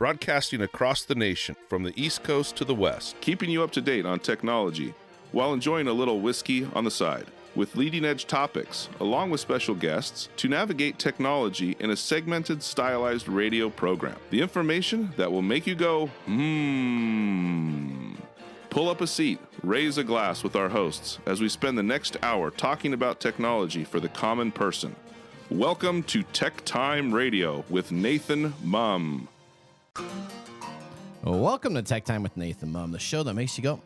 broadcasting across the nation from the East Coast to the West, keeping you up to date on technology while enjoying a little whiskey on the side, with leading-edge topics, along with special guests, to navigate technology in a segmented, stylized radio program. The information that will make you go, Pull up a seat, raise a glass with our hosts as we spend the next hour talking about technology for the common person. Welcome to TechTime Radio with Nathan Mumm. Welcome to Tech Time with Nathan Mumm, the show that makes you go,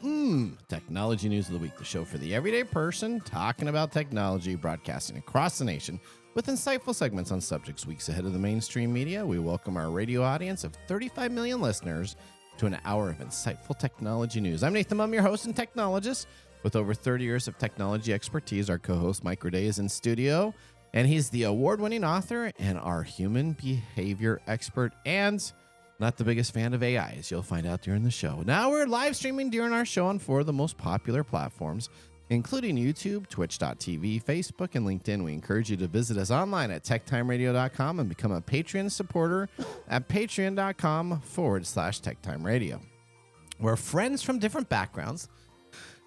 Technology News of the Week, the show for the everyday person talking about technology, broadcasting across the nation with insightful segments on subjects weeks ahead of the mainstream media. We welcome our radio audience of 35 million listeners to an hour of insightful technology news. I'm Nathan Mumm, your host and technologist. With over 30 years of technology expertise, our co-host Mike Raday is in studio, and he's the award-winning author and our human behavior expert and not the biggest fan of AI, as you'll find out during the show. Now we're live streaming during our show on 4 of the most popular platforms, including YouTube, Twitch.tv, Facebook, and LinkedIn. We encourage you to visit us online at techtimeradio.com and become a Patreon supporter at patreon.com/techtimeradio. We're friends from different backgrounds,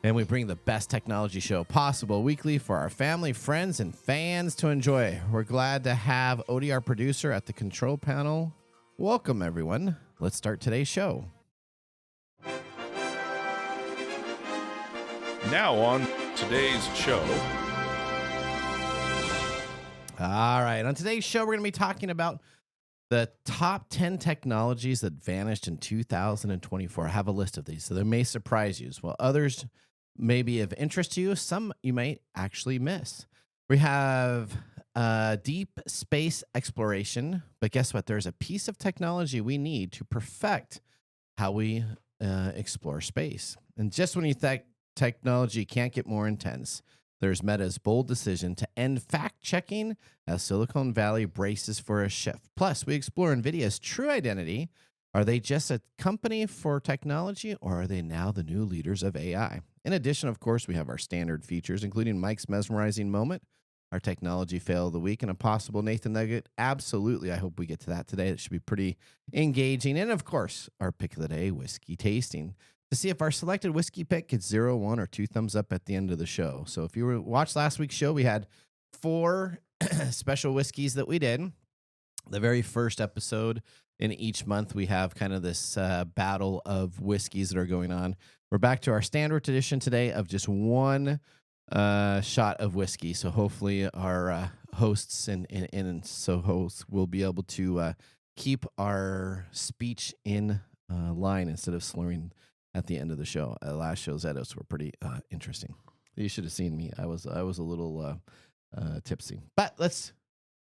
and we bring the best technology show possible weekly for our family, friends, and fans to enjoy. We're glad to have Odie, our producer, at the control panel. Welcome, everyone. Let's start today's show. Now on today's show. All right. On today's show, we're going to be talking about the top 10 technologies that vanished in 2024. I have a list of these, so they may surprise you. While others may be of interest to you, some you might actually miss. We have deep space exploration, but guess what? There's a piece of technology we need to perfect how we explore space. And just when you think technology can't get more intense, there's Meta's bold decision to end fact-checking as Silicon Valley braces for a shift. Plus, we explore NVIDIA's true identity. Are they just a company for technology, or are they now the new leaders of AI? In addition, of course, we have our standard features, including Mike's mesmerizing moment, our technology fail of the week, and a possible Nathan Nugget. Absolutely. I hope we get to that today. It should be pretty engaging. And of course, our pick of the day, whiskey tasting, to see if our selected whiskey pick gets 0, 1, or 2 thumbs up at the end of the show. So if you watched last week's show, we had 4 special whiskeys that we did. The very first episode in each month, we have kind of this battle of whiskeys that are going on. We're back to our standard tradition today of just 1 shot of whiskey. So hopefully our hosts and hosts will be able to keep our speech in line instead of slurring at the end of the show. Last show's edits were pretty interesting. You should have seen me. I was a little tipsy. But let's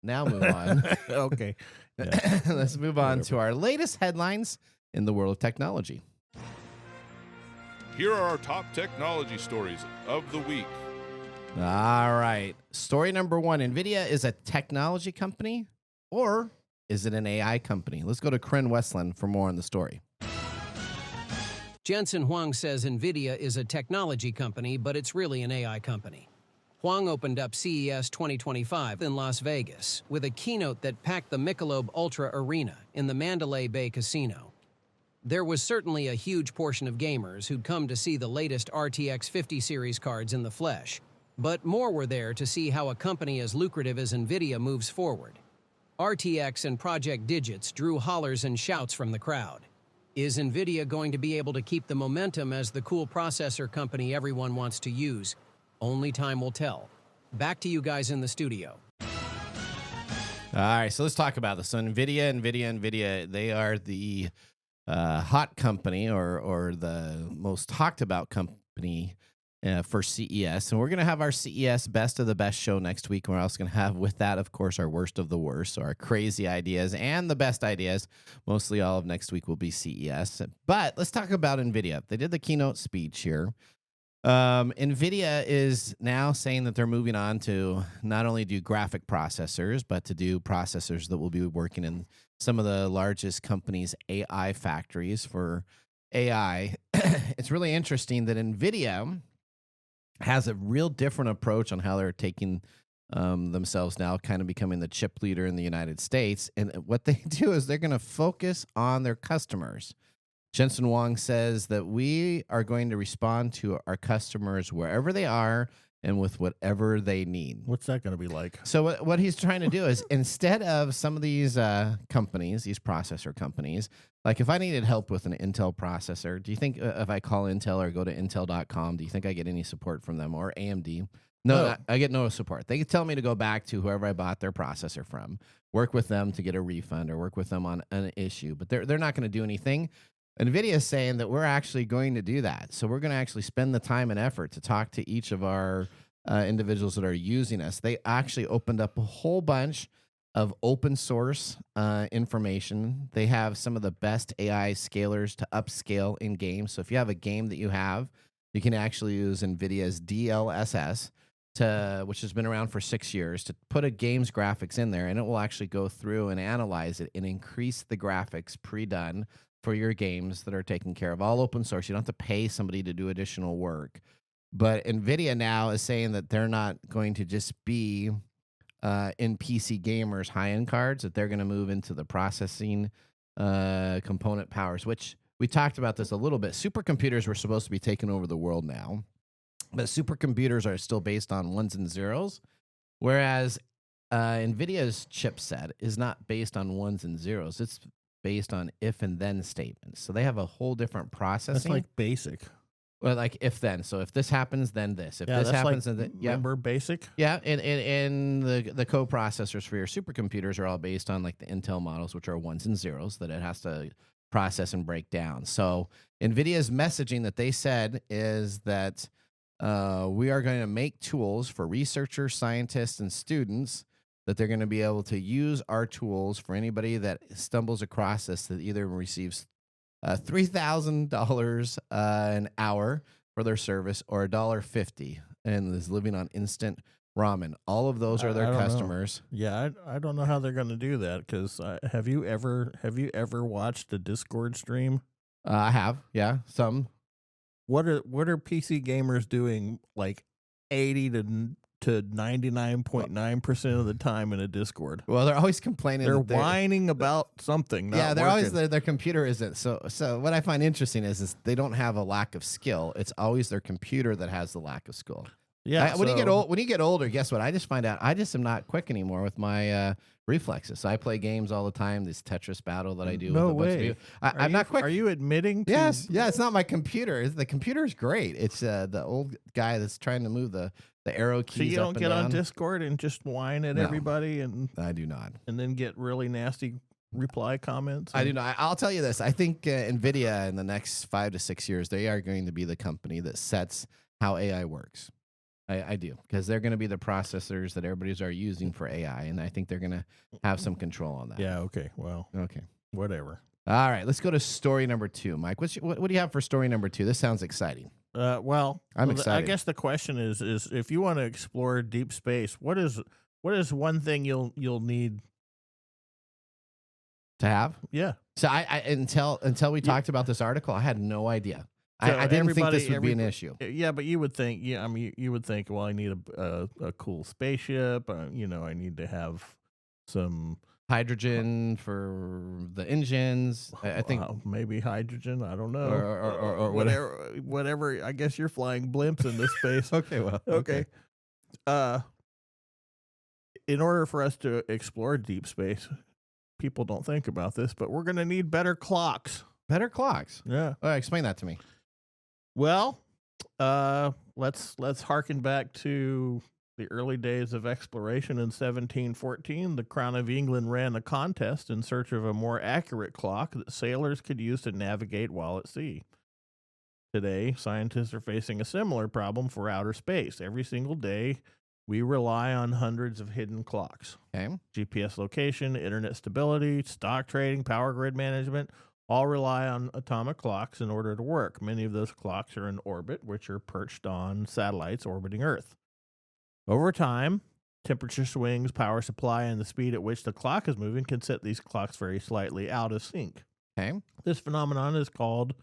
now move on. Okay. Yeah. Let's move on to our latest headlines in the world of technology. Here are our top technology stories of the week. All right. Story number 1. NVIDIA is a technology company, or is it an AI company? Let's go to Kren Westland for more on the story. Jensen Huang says NVIDIA is a technology company, but it's really an AI company. Huang opened up CES 2025 in Las Vegas with a keynote that packed the Michelob Ultra Arena in the Mandalay Bay Casino. There was certainly a huge portion of gamers who'd come to see the latest RTX 50 series cards in the flesh, but more were there to see how a company as lucrative as NVIDIA moves forward. RTX and Project Digits drew hollers and shouts from the crowd. Is NVIDIA going to be able to keep the momentum as the cool processor company everyone wants to use? Only time will tell. Back to you guys in the studio. All right, so let's talk about this. So NVIDIA, they are the hot company or the most talked about company for CES. And we're going to have our CES Best of the Best show next week. We're also going to have, with that, of course, our worst of the worst, so our crazy ideas and the best ideas. Mostly all of next week will be CES. But let's talk about NVIDIA. They did the keynote speech here. NVIDIA is now saying that they're moving on to not only do graphic processors, but to do processors that will be working in some of the largest companies' AI factories for AI. It's really interesting that NVIDIA has a real different approach on how they're taking themselves now, kind of becoming the chip leader in the United States. And what they do is they're going to focus on their customers. Jensen Huang says that we are going to respond to our customers wherever they are and with whatever they need. What's that going to be like? So what he's trying to do is, instead of some of these companies, these processor companies, like if I needed help with an Intel processor, do you think if I call Intel or go to Intel.com, do you think I get any support from them, or AMD? No, I get no support. They tell me to go back to whoever I bought their processor from, work with them to get a refund or work with them on an issue, but they're not going to do anything. NVIDIA is saying that we're actually going to do that. So we're going to actually spend the time and effort to talk to each of our individuals that are using us. They actually opened up a whole bunch of open source information. They have some of the best AI scalers to upscale in games. So if you have a game that you can actually use NVIDIA's DLSS, which has been around for 6 years, to put a game's graphics in there, and it will actually go through and analyze it and increase the graphics pre-done for your games that are taken care of. All open source. You don't have to pay somebody to do additional work. But NVIDIA now is saying that they're not going to just be in PC gamers high-end cards, that they're going to move into the processing component powers, which we talked about this a little bit. Supercomputers were supposed to be taking over the world now, but supercomputers are still based on ones and zeros, whereas NVIDIA's chipset is not based on ones and zeros. It's based on if and then statements. So they have a whole different processing. That's like basic. Well, like if then. So if this happens, then this. If this happens, then remember basic? Yeah, and the co-processors for your supercomputers are all based on like the Intel models, which are ones and zeros that it has to process and break down. So NVIDIA's messaging that they said is that we are going to make tools for researchers, scientists, and students, that they're going to be able to use our tools for anybody that stumbles across this, that either receives $3,000 an hour for their service or $1.50 and is living on instant ramen. All of those are their customers. Yeah, I don't know how they're going to do that, because have you ever watched a Discord stream? I have, yeah, some. What are PC gamers doing like 80 to 99.9% of the time in a Discord? Well, they're always complaining. They're whining about something. Yeah, they're always their computer isn't. So what I find interesting is they don't have a lack of skill. It's always their computer that has the lack of skill. Yeah. When you get older, guess what? I just find out I just am not quick anymore with my reflexes. So I play games all the time. This Tetris battle that I do. No with a bunch of way. people. I'm not quick. Are you admitting? Yes. Yeah. It's not my computer. The computer's great. It's the old guy that's trying to move the arrow keys. So you don't up and get down on Discord and just whine at everybody, and I do not, and then get really nasty reply comments. I do not. I'll tell you this. I think NVIDIA in the next 5 to 6 years, they are going to be the company that sets how AI works. I do, because they're going to be the processors that everybody's are using for AI, and I think they're going to have some control on that. Yeah. Okay. Well. Okay. Whatever. All right. Let's go to story number 2, Mike. What do you have for story number 2? This sounds exciting. Well, I'm excited. I guess the question is if you want to explore deep space, what is one thing you'll need to have? Yeah. So I until we talked about this article, I had no idea. So I didn't think this would be an issue. Yeah, but you would think, I mean, you would think, well, I need a cool spaceship. I need to have some hydrogen for the engines. I think maybe hydrogen. I don't know, or whatever. Whatever. I guess you're flying blimps into space. Okay. Well. Okay. In order for us to explore deep space, people don't think about this, but we're going to need better clocks. Better clocks. Yeah. Explain that to me. Well, let's harken back to the early days of exploration in 1714. The Crown of England ran a contest in search of a more accurate clock that sailors could use to navigate while at sea. Today, scientists are facing a similar problem for outer space. Every single day, we rely on hundreds of hidden clocks. Okay. GPS location, internet stability, stock trading, power grid management, all rely on atomic clocks in order to work. Many of those clocks are in orbit, which are perched on satellites orbiting Earth. Over time, temperature swings, power supply, and the speed at which the clock is moving can set these clocks very slightly out of sync. Okay. This phenomenon is called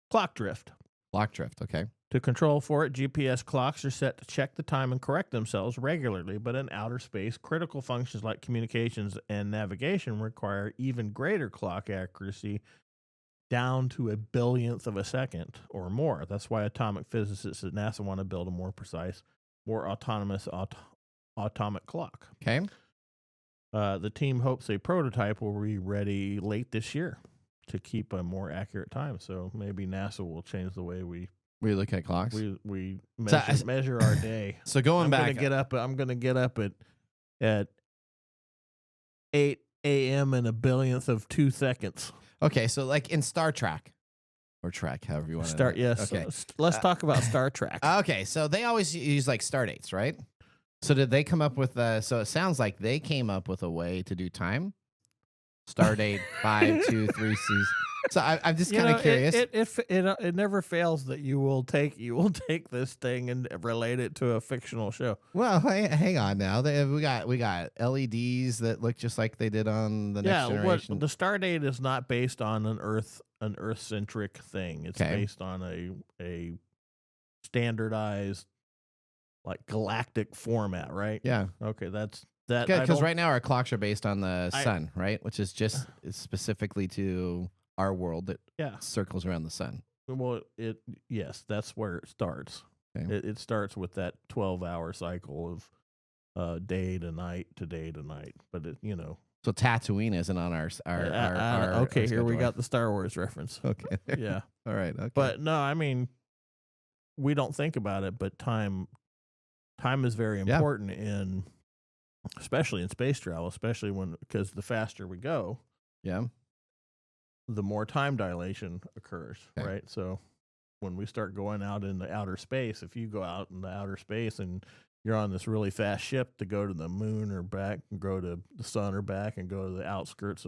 clock drift. Clock drift. Okay. To control for it, GPS clocks are set to check the time and correct themselves regularly, but in outer space, critical functions like communications and navigation require even greater clock accuracy, down to a billionth of a second or more. That's why atomic physicists at NASA want to build a more precise, more autonomous atomic clock. Okay. The team hopes a prototype will be ready late this year to keep a more accurate time. So maybe NASA will change the way we look at clocks. we measure our day. So going back, I'm gonna get up at 8 a.m. in a billionth of 2 seconds. okay, so like in Star Trek or Trek, however you want to Start. Yes. Okay. Let's talk about Star Trek. Okay, so they always use like star dates, right? So did they come up with? So it sounds like they came up with a way to do time. Star date 5, 2, 3 C's. So I'm just kind of curious. It never fails that you will take this thing and relate it to a fictional show. Well, hang on now. We got LEDs that look just like they did on the Next Generation. The Stardate is not based on an Earth-centric thing. It's based on a standardized, like, galactic format, right? Yeah. Okay, that's that. Because right now our clocks are based on the sun, right? Which is just specifically to our world that circles around the sun. Well, yes, that's where it starts. Okay. It starts with that 12-hour cycle of day to night to day to night. But so Tatooine isn't on our okay, here we schedule. got the Star Wars reference. Okay. Yeah. All right. Okay. But no, I mean, we don't think about it, but time is very important especially in space travel, because the faster we go, the more time dilation occurs, right? So when we start going out into outer space, if you go out into outer space and you're on this really fast ship to go to the moon or back and go to the sun or back and go to the outskirts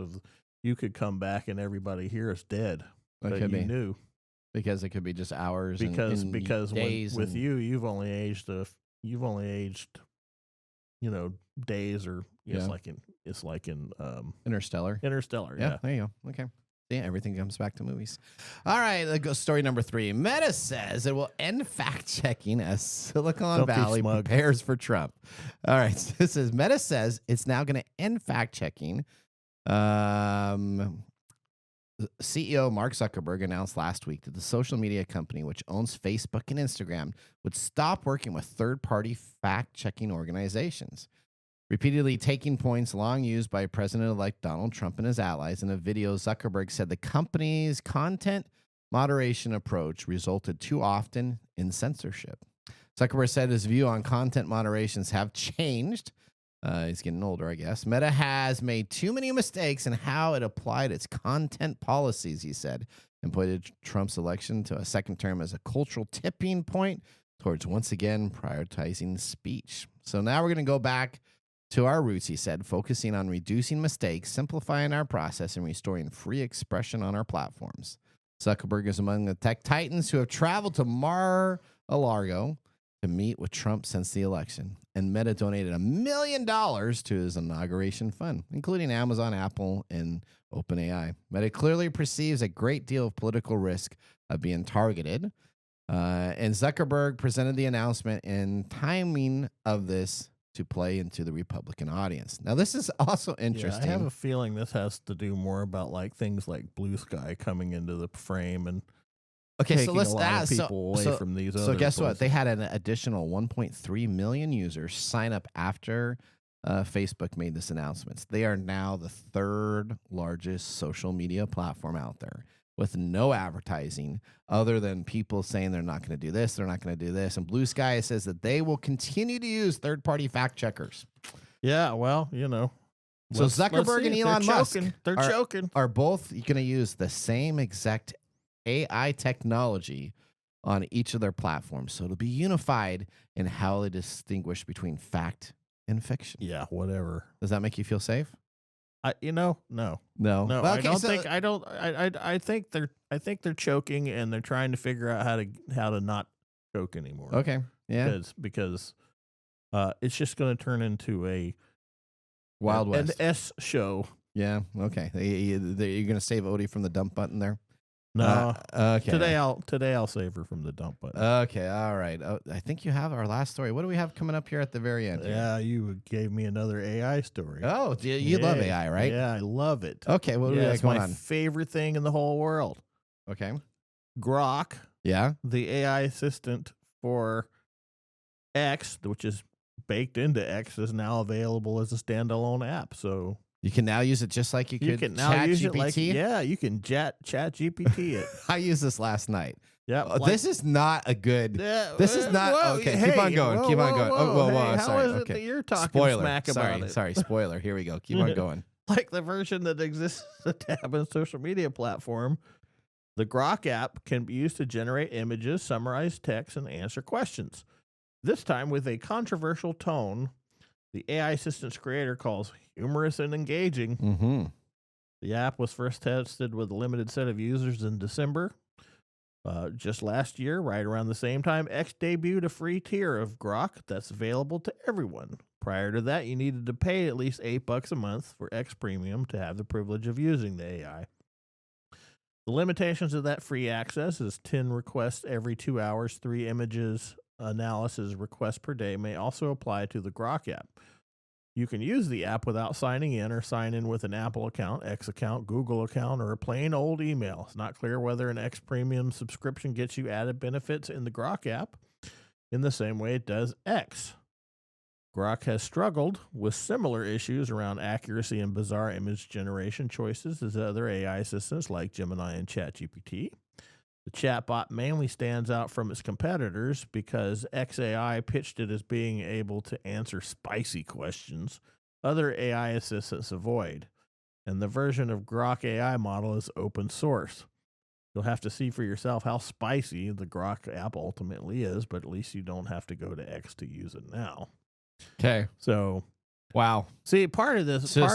you could come back and everybody here is dead. That you knew. Because it could be just hours because days with you, you've only aged days, or it's like in Interstellar. Yeah. There you go. Okay. Yeah, everything comes back to movies. All right, let's go. Story number 3. Meta says it will end fact-checking as Silicon Valley prepares for Trump. All right, so this is Meta says it's now going to end fact-checking. CEO Mark Zuckerberg announced last week that the social media company, which owns Facebook and Instagram, would stop working with third-party fact-checking organizations. Repeatedly taking points long used by President-elect Donald Trump and his allies, in a video, Zuckerberg said the company's content moderation approach resulted too often in censorship. Zuckerberg said his view on content moderations have changed. He's getting older, I guess. Meta has made too many mistakes in how it applied its content policies, he said, and pointed Trump's election to a second term as a cultural tipping point towards once again prioritizing speech. So now we're going to go back to our roots, he said, focusing on reducing mistakes, simplifying our process, and restoring free expression on our platforms. Zuckerberg is among the tech titans who have traveled to Mar-a-Lago to meet with Trump since the election. And Meta donated $1 million to his inauguration fund, including Amazon, Apple, and OpenAI. Meta clearly perceives a great deal of political risk of being targeted. And Zuckerberg presented the announcement and timing of this to play into the Republican audience. Now, this is also interesting. I have a feeling this has to do more about like things like Blue Sky coming into the frame and taking a lot of people away from these other So guess what? places. They had an additional 1.3 million users sign up after Facebook made this announcement. They are now the third largest social media platform out there, with no advertising other than people saying they're not going to do this, they're not going to do this. And Blue Sky says that they will continue to use third-party fact checkers. Yeah, well, So Zuckerberg and Elon Musk choking. are both going to use the same exact AI technology on each of their platforms. So it'll be unified in how they distinguish between fact and fiction. Yeah, whatever. Does that make you feel safe? No. No. Well, I think they're choking, and they're trying to figure out how to not choke anymore. Okay. Yeah. Because it's just going to turn into a Wild West. an S show. Yeah. Okay. You're going to save Odie from the dump button there. No. Okay. Today I'll save her from the dump button. Okay. All right. Oh, I think you have our last story. What do we have coming up here at the very end? Yeah, you gave me another AI story. Oh, you love AI, right? Yeah, I love it. Okay. What do we got It's going my on? favorite thing in the whole world. Okay. Grok, Yeah. the AI assistant for X, which is baked into X, is now available as a standalone app. So You can now use it just like you could can now chat use GPT. it like you can chat GPT it. I used this last night. Yeah, This is not a good. This is not okay. Keep on going. Keep on going. How sorry. is it Okay. that you're talking Spoiler. smack about it? Sorry. Spoiler. Here we go. Keep on going. Like the version that exists as a tab in a social media platform, the Grok app can be used to generate images, summarize text, and answer questions. This time with a controversial tone the AI assistant's creator calls humorous and engaging. Mm-hmm. The app was first tested with a limited set of users in December. Just last year, right around the same time, X debuted a free tier of Grok that's available to everyone. Prior to that, you needed to pay at least $8 a month for X Premium to have the privilege of using the AI. The limitations of that free access is 10 requests every 2 hours, 3 images analysis requests per day may also apply to the Grok app. You can use the app without signing in or sign in with an Apple account, X account, Google account, or a plain old email. It's not clear whether an X Premium subscription gets you added benefits in the Grok app in the same way it does X. Grok has struggled with similar issues around accuracy and bizarre image generation choices as other AI assistants like Gemini and ChatGPT. The chatbot mainly stands out from its competitors because XAI pitched it as being able to answer spicy questions other AI assistants avoid, and the version of Grok AI model is open source. You'll have to see for yourself how spicy the Grok app ultimately is, but at least you don't have to go to X to use it now. Okay. So, wow. see, part of this. So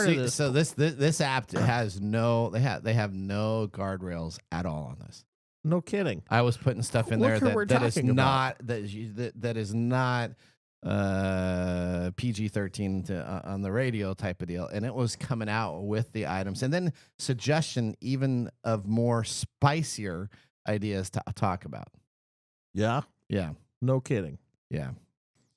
this app has no. They have no guardrails at all on this. No kidding. I was putting stuff in Look there who we're that is talking not that is not PG-13 on the radio type of deal, and it was coming out with the items, and then suggestion even of more spicier ideas to talk about. Yeah. Yeah. No kidding. Yeah.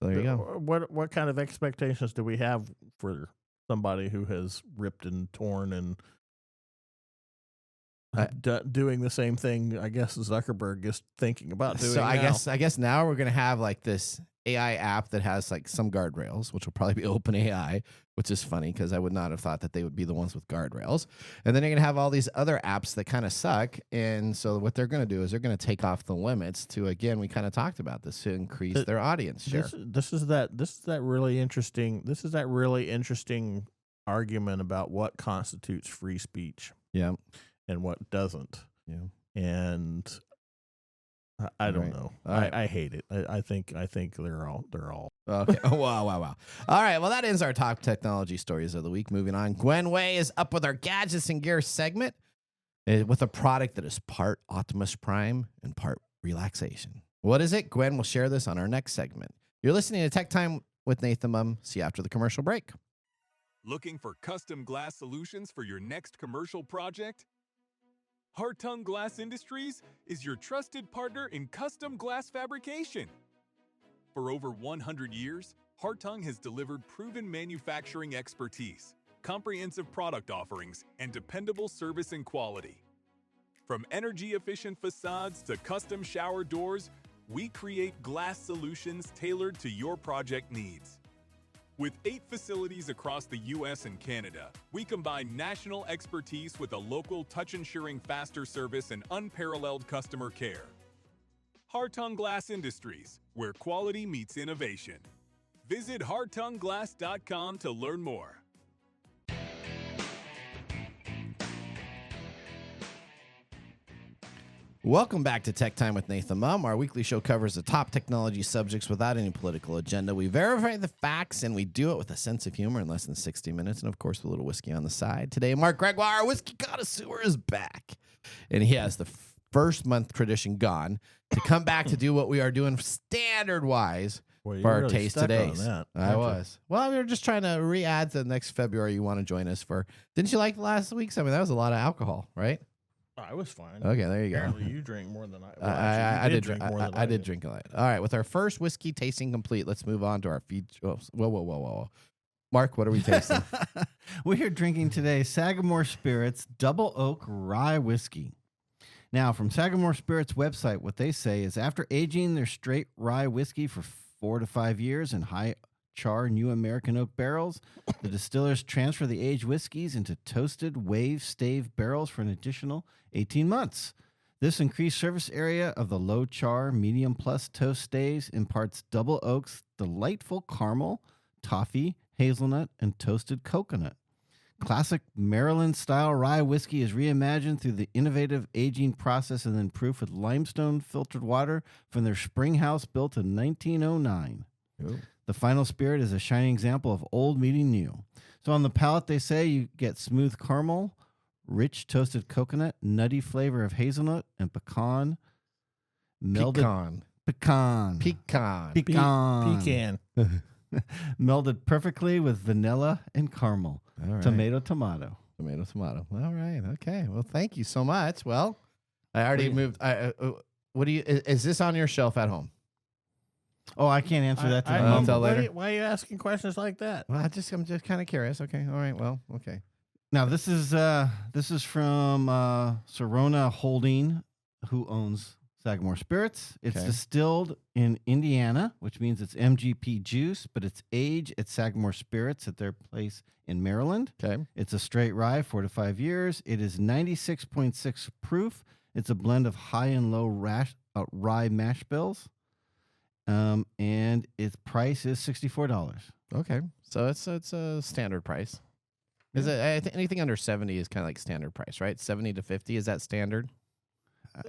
So there you go. What kind of expectations do we have for somebody who has ripped and torn and doing the same thing? I guess Zuckerberg is thinking about doing. So I now. guess now we're gonna have like this AI app that has like some guardrails, which will probably be OpenAI, which is funny because I would not have thought that they would be the ones with guardrails. And then you're gonna have all these other apps that kind of suck. And so what they're gonna do is they're gonna take off the limits to, again, we kind of talked about this, to increase their audience share. This is that really interesting argument about what constitutes free speech. Yeah. And what doesn't. Yeah. And I don't know. Right. I hate it. I think they're all Okay. Oh, wow. All right. Well, that ends our top technology stories of the week. Moving on. Gwen Way is up with our gadgets and gear segment with a product that is part Optimus Prime and part relaxation. What is it? Gwen will share this on our next segment. You're listening to Tech Time with Nathan Mumm. See you after the commercial break. Looking for custom glass solutions for your next commercial project? Hartung Glass Industries is your trusted partner in custom glass fabrication. For over 100 years, Hartung has delivered proven manufacturing expertise, comprehensive product offerings, and dependable service and quality. From energy-efficient facades to custom shower doors, we create glass solutions tailored to your project needs. With 8 facilities across the U.S. and Canada, we combine national expertise with a local touch-ensuring faster service and unparalleled customer care. Hartung Glass Industries, where quality meets innovation. Visit hartungglass.com to learn more. Welcome back to Tech Time with Nathan Mumm. Our weekly show covers the top technology subjects without any political agenda. We verify the facts, and we do it with a sense of humor in less than 60 minutes, and, of course, with a little whiskey on the side. Today, Mark Gregoire, our whiskey connoisseur, is back, and he has the first month tradition gone to come back to do what we are doing standard-wise for our really taste stuck today. on that, I was. Well, we were just trying to re-add to the next February you want to join us for. Didn't you like last week's? I mean, that was a lot of alcohol, right? I was fine. Okay, there you go. Apparently you drink more than I. I did drink more than I did drink a lot. All right, with our first whiskey tasting complete, let's move on to our feature. Oh, whoa. Mark, what are we tasting? We're drinking today Sagamore Spirits Double Oak Rye Whiskey. Now, from Sagamore Spirits website, what they say is after aging their straight rye whiskey for 4 to 5 years in high char new American oak barrels, the distillers transfer the aged whiskeys into toasted wave stave barrels for an additional 18 months. This increased surface area of the low char medium plus toast staves imparts Double Oak's delightful caramel, toffee, hazelnut, and toasted coconut. Classic Maryland-style rye whiskey is reimagined through the innovative aging process and then proof with limestone filtered water from their spring house built in 1909. Ooh. The final spirit is a shining example of old meeting new. So on the palate, they say you get smooth caramel, rich toasted coconut, nutty flavor of hazelnut, and pecan. Pecan. Melded perfectly with vanilla and caramel. All right. Tomato. All right. Okay. Well, thank you so much. Well, I already moved. What do you? Is this on your shelf at home? Oh, I can't answer that to the moment. Until later. Why are you asking questions like that? Well, I'm just kind of curious. Okay. All right. Well. Okay. Now this is from Sorona Holding, who owns Sagamore Spirits. It's Okay. distilled in Indiana, which means it's MGP juice, but it's aged at Sagamore Spirits at their place in Maryland. Okay. It's a straight rye, 4 to 5 years. It is 96.6 proof. It's a blend of high and low rye mash bills. And its price is $64. Okay. So it's a standard price. Is it? I think anything under 70 is kind of like standard price, right? 70 to 50, is that standard?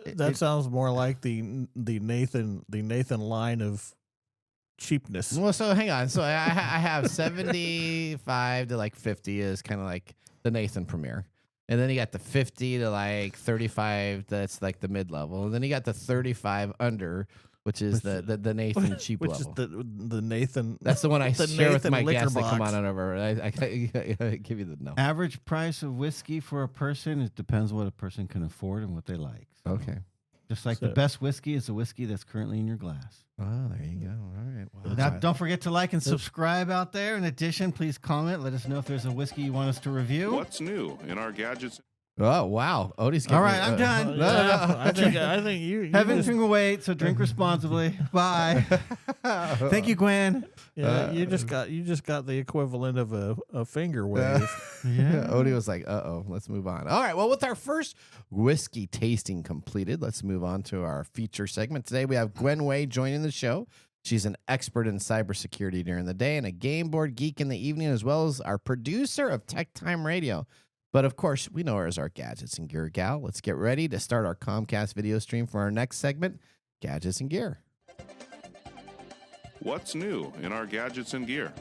That sounds more like the Nathan line of cheapness. Well, so hang on. So I have 75 to like 50 is kind of like the Nathan Premier. And then you got the 50 to like 35, that's like the mid level. And then you got the 35 under, which is the Nathan cheap which level. is the Nathan. That's the one I the share with Nathan my liquor guests that come box. on over. I give you the no. Average price of whiskey for a person, it depends what a person can afford and what they like. So, Okay. just like So- the best whiskey is the whiskey that's currently in your glass. Oh, there you go. All right. Well, Now, don't forget to like and subscribe out there. In addition, please comment. Let us know if there's a whiskey you want us to review. What's new in our gadgets? Oh, wow. Odie's All right, I'm done. I think you Heaven just, can wait, so drink responsibly. Bye. Thank you, Gwen. yeah, you just got the equivalent of a finger wave. Yeah. Odie was like, let's move on. All right. Well, with our first whiskey tasting completed, let's move on to our feature segment. Today, we have Gwen Way joining the show. She's an expert in cybersecurity during the day and a game board geek in the evening, as well as our producer of TechTime Radio. But of course, we know her as our Gadgets and Gear gal. Let's get ready to start our Comcast video stream for our next segment, Gadgets and Gear. What's new in our gadgets and gear?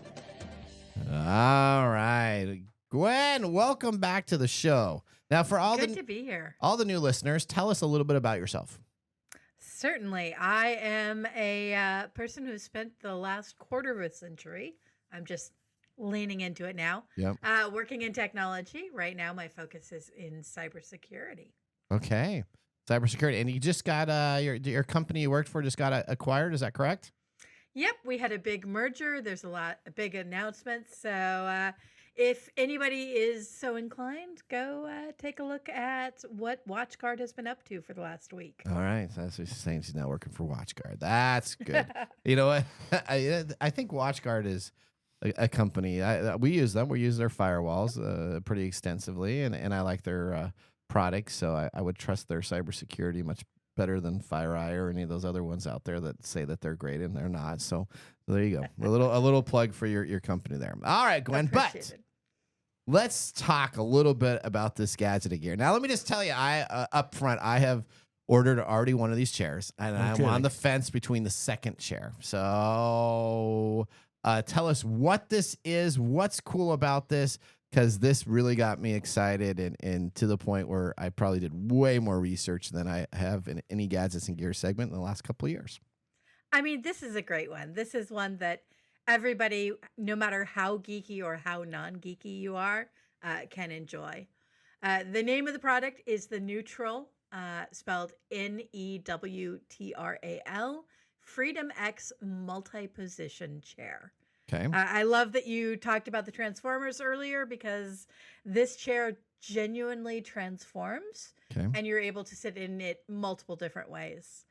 All right. Gwen, welcome back to the show. Now, for all Good to be here. all the new listeners, tell us a little bit about yourself. Certainly. I am a person who spent the last quarter of a century. I'm just leaning into it now. Yep. Working in technology. Right now, my focus is in cybersecurity. Okay. Cybersecurity. And you just got your company you worked for just got acquired. Is that correct? Yep. We had a big merger. There's a big announcement. So if anybody is so inclined, go take a look at what WatchGuard has been up to for the last week. All right. So that's what she's saying. She's now working for WatchGuard. That's good. You know what? I think WatchGuard is a company. We use them. We use their firewalls pretty extensively, and I like their products. So I would trust their cybersecurity much better than FireEye or any of those other ones out there that say that they're great and they're not. So there you go. A little plug for your company there. All right, Gwen. But Appreciated. let's talk a little bit about this gadget of gear. Now, let me just tell you, I up front, I have ordered already one of these chairs, and I'm on the fence between the second chair. So tell us what this is, what's cool about this, because this really got me excited and to the point where I probably did way more research than I have in any gadgets and gear segment in the last couple of years. I mean, this is a great one. This is one that everybody, no matter how geeky or how non-geeky you are, can enjoy. The name of the product is the Neutral, spelled Newtral, Freedom X multi-position chair. Okay. I love that you talked about the Transformers earlier, because this chair genuinely transforms, Okay. and you're able to sit in it multiple different ways.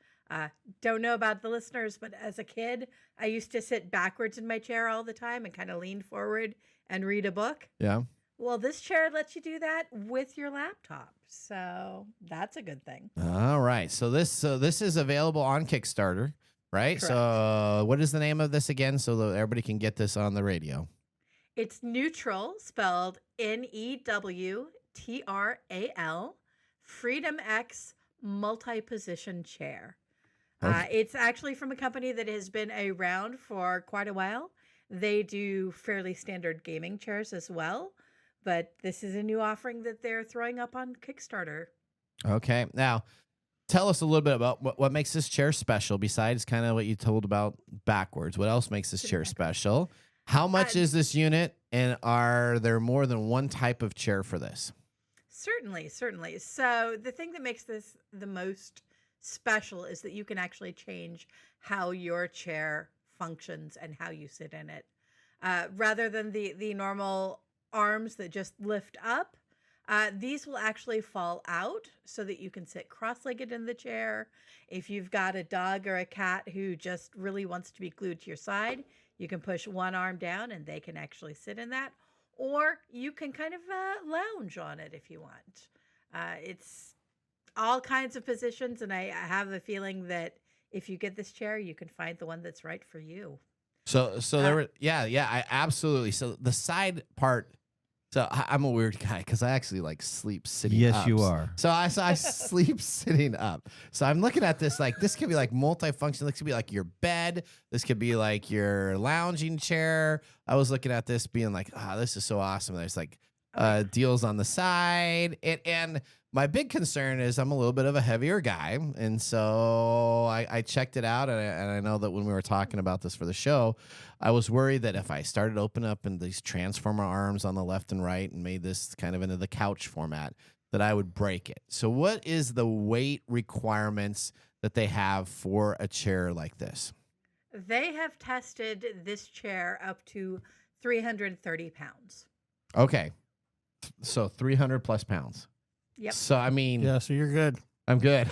Don't know about the listeners, but as a kid, I used to sit backwards in my chair all the time and kind of lean forward and read a book. Yeah. Well, this chair lets you do that with your laptop. So that's a good thing. All right. So this is available on Kickstarter, right? Correct. So what is the name of this again, so that everybody can get this on the radio? It's Neutral, spelled Newtral, Freedom X multi-position chair. Okay. It's actually from a company that has been around for quite a while. They do fairly standard gaming chairs as well, but this is a new offering that they're throwing up on Kickstarter. Okay. Now, tell us a little bit about what makes this chair special, besides kind of what you told about backwards. What else makes this chair special? How much is this unit, and are there more than one type of chair for this? Certainly. So the thing that makes this the most special is that you can actually change how your chair functions and how you sit in it. Rather than the normal arms that just lift up, these will actually fall out so that you can sit cross-legged in the chair. If you've got a dog or a cat who just really wants to be glued to your side, you can push one arm down and they can actually sit in that. Or you can kind of lounge on it if you want. It's all kinds of positions, and I have the feeling that if you get this chair, you can find the one that's right for you. So there were, I absolutely. So the side part. So I'm a weird guy because I actually like sleep sitting up. Yes, you are. So I sleep sitting up. So I'm looking at this like this could be like multifunction. This could be like your bed. This could be like your lounging chair. I was looking at this being like, this is so awesome. There's like deals on the side. And my big concern is I'm a little bit of a heavier guy. And so I checked it out. And I know that when we were talking about this for the show, I was worried that if I started opening up in these transformer arms on the left and right and made this kind of into the couch format, that I would break it. So what is the weight requirements that they have for a chair like this? They have tested this chair up to 330 pounds. Okay. So 300 plus pounds. Yep. So, I mean, Yeah, so you're good. I'm good.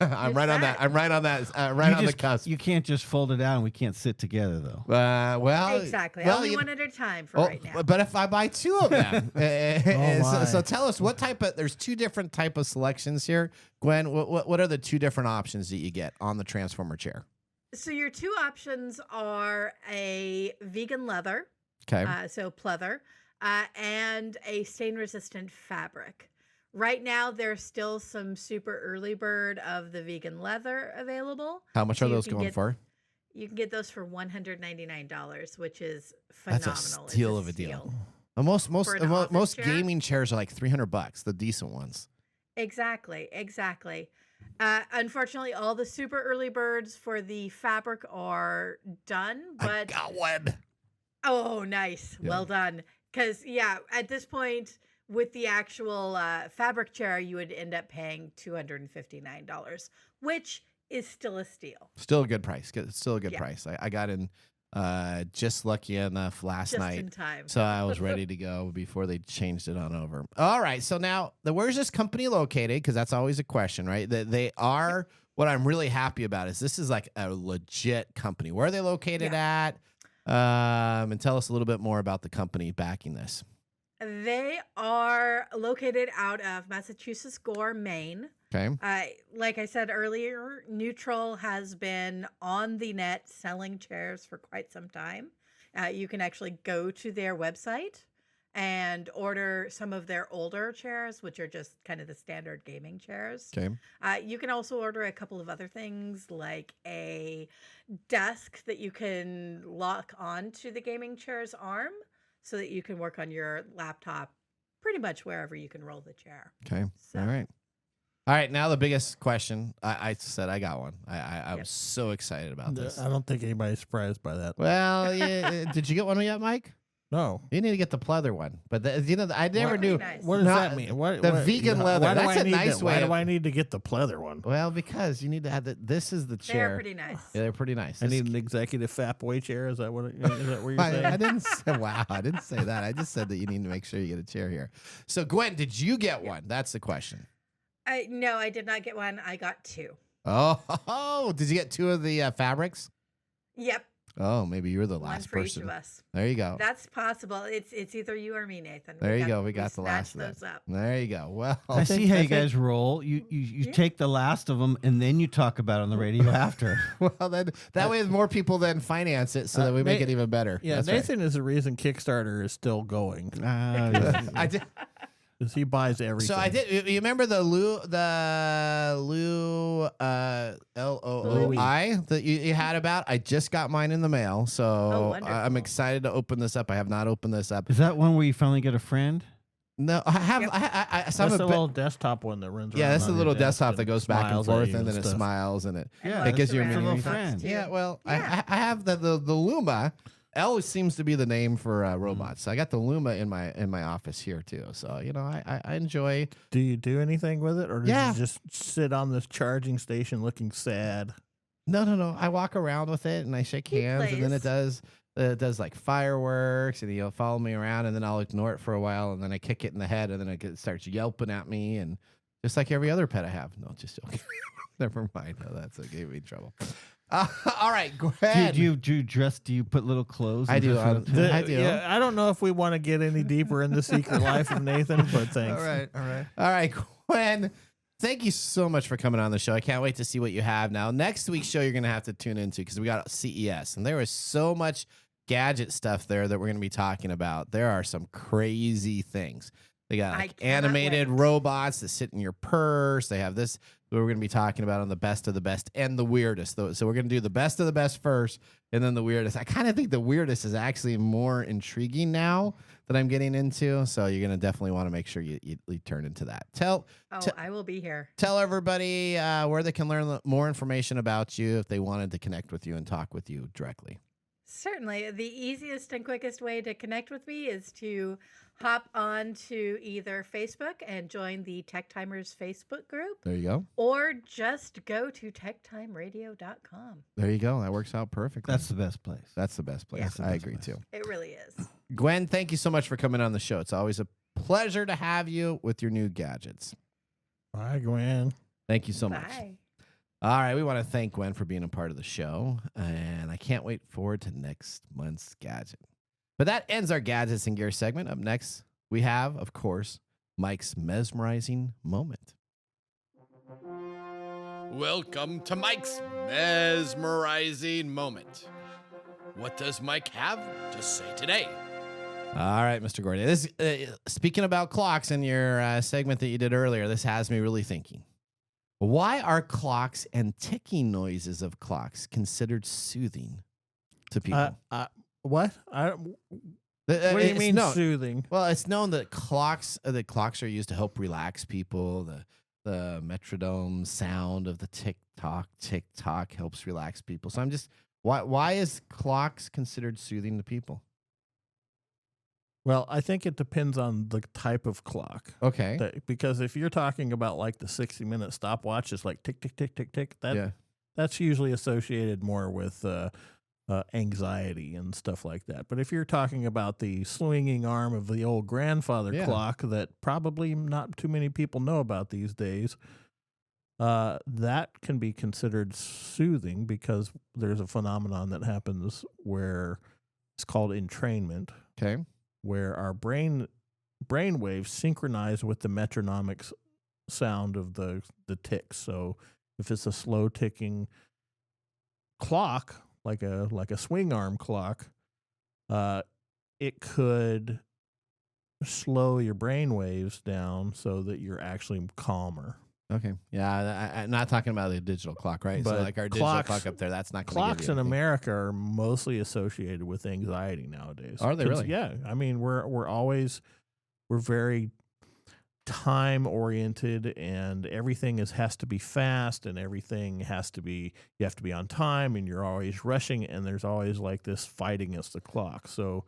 I'm right on that. I'm right on that. Right on the cusp. You can't just fold it out, and we can't sit together though. Well, Exactly. well, Only one at a time for right now. But if I buy two of them, my. so tell us what type of. There's two different type of selections here, Gwen. What are the two different options that you get on the Transformer chair? So your two options are a vegan leather, Okay. so pleather, and a stain-resistant fabric. Right now, there's still some super early bird of the vegan leather available. How much So are you those can going get- for? You can get those for $199, which is phenomenal. That's a It's steal of a deal. Most For an office most chair? gaming chairs are like $300, the decent ones. Exactly. Unfortunately, all the super early birds for the fabric are done, I but got one. oh, nice. Yeah. Well done. Because, at this point, with the actual fabric chair, you would end up paying $259, which is still a steal. Still a good price. Still a good Yeah. price. I got in just lucky enough last Just night. in time. So I was ready to go before they changed it on over. All right. So now, where's this company located? Because that's always a question, right? They are. What I'm really happy about is this is like a legit company. Where are they located at? And tell us a little bit more about the company backing this. They are located out of Massachusetts Gore, Maine. Okay. Like I said earlier, Neutral has been on the net selling chairs for quite some time. You can actually go to their website and order some of their older chairs, which are just kind of the standard gaming chairs. Okay. You can also order a couple of other things like a desk that you can lock onto the gaming chair's arm so that you can work on your laptop pretty much wherever you can roll the chair. Okay. So- All right. All right. Now the biggest question. I said I got one. I'm Yep. so excited about this. I don't think anybody's surprised by that. Well, yeah, did you get one yet, Mike? No. You need to get the pleather one. But I never knew. Nice. What does that mean? The vegan leather. Why do That's I a need nice to, way. Why of- do I need to get the pleather one? Well, because you need to have this is the chair. They're pretty nice. Yeah, they're pretty nice. I need an executive fat boy chair. Is that what you're saying? I didn't say, wow, I didn't say that. I just said that you need to make sure you get a chair here. So, Gwen, did you get one? That's the question. No, I did not get one. I got 2. Oh, did you get 2 of the fabrics? Yep. Oh, maybe you're the One last for person. each of us. There you go. That's possible. It's either you or me, Nathan. There you go. We got the snatched last of that. those up. There you go. Well, I see how I you think- guys roll. You take the last of them and then you talk about it on the radio after. well, then that way more people then finance it so that we make it even better. Yeah, That's right. Nathan is the reason Kickstarter is still going. I did. Because he buys everything. So I did. You remember the Lou LOOI that you had about? I just got mine in the mail, so wonderful. I'm excited to open this up. I have not opened this up. Is that one where you finally get a friend? No, I have. Yep. that's I'm the a bit- little desktop one that runs. yeah, around that's the on little your desk desktop that goes back and smiles at forth, you and then it stuff. smiles, and it Yeah, it gives you a Lots of mini. little random friend. stuff, Yeah, too. well, Yeah. I have the Luma. L seems to be the name for robots. So I got the Luma in my office here too. So I enjoy. Do you do anything with it, or do Yeah. you just sit on this charging station looking sad? No. I walk around with it and I shake hands, and then it plays. does like fireworks, and he'll follow me around, and then I'll ignore it for a while, and then I kick it in the head, and then it starts yelping at me, and just like every other pet I have. No, just joking. Never mind. No, that's gave me trouble. All right, go ahead. Do you dress? Do you put little clothes? I and do. dress up too? I do. Yeah, I don't know if we want to get any deeper in the secret life of Nathan, but thanks. all right. All right, Gwen. Thank you so much for coming on the show. I can't wait to see what you have now. Next week's show, you're going to have to tune into because we got CES, and there was so much gadget stuff there that we're going to be talking about. There are some crazy things. They got I like cannot animated wait. robots that sit in your purse. They have this that we're going to be talking about on the best of the best and the weirdest. So we're going to do the best of the best first, and then the weirdest. I kind of think the weirdest is actually more intriguing now that I'm getting into. So you're going to definitely want to make sure you turn into that. I will be here. Tell everybody where they can learn more information about you if they wanted to connect with you and talk with you directly. Certainly. The easiest and quickest way to connect with me is to hop on to either Facebook and join the Tech Timers Facebook group, There you go. or just go to techtimeradio.com. There you go. That works out perfectly. That's the best place. That's the best place. That's the I best agree place. too. It really is. Gwen, thank you so much for coming on the show. It's always a pleasure to have you with your new gadgets. Bye, Gwen. Thank you so much. Bye. All right, we want to thank Gwen for being a part of the show, and I can't wait forward to next month's gadget. But that ends our gadgets and gear segment. Up next, we have, of course, Mike's mesmerizing moment. Welcome to Mike's mesmerizing moment. What does Mike have to say today? All right, Mr. Gordy. This speaking about clocks in your segment that you did earlier, this has me really thinking. Why are clocks and ticking noises of clocks considered soothing to people? What? What do you It's mean known- soothing? Well, it's known that clocks are used to help relax people. The metronome sound of the tick tock helps relax people. So I'm just why is clocks considered soothing to people? Well, I think it depends on the type of clock. Okay. Because if you're talking about like the 60-minute stopwatch, it's like tick, tick, tick, tick, tick. That's usually associated more with anxiety and stuff like that. But if you're talking about the swinging arm of the old grandfather clock that probably not too many people know about these days, that can be considered soothing because there's a phenomenon that happens where it's called entrainment. Okay. Where our brain waves synchronize with the metronomic sound of the ticks. So if it's a slow ticking clock, like a swing arm clock, it could slow your brain waves down so that you're actually calmer. Okay. Yeah, I'm not talking about the digital clock, right? But so like our digital clock up there, that's not going to Clocks in America are mostly associated with anxiety nowadays. Are they really? Yeah. I mean, we're very time oriented, and everything has to be fast, and everything you have to be on time, and you're always rushing, and there's always like this fight against the clock. So,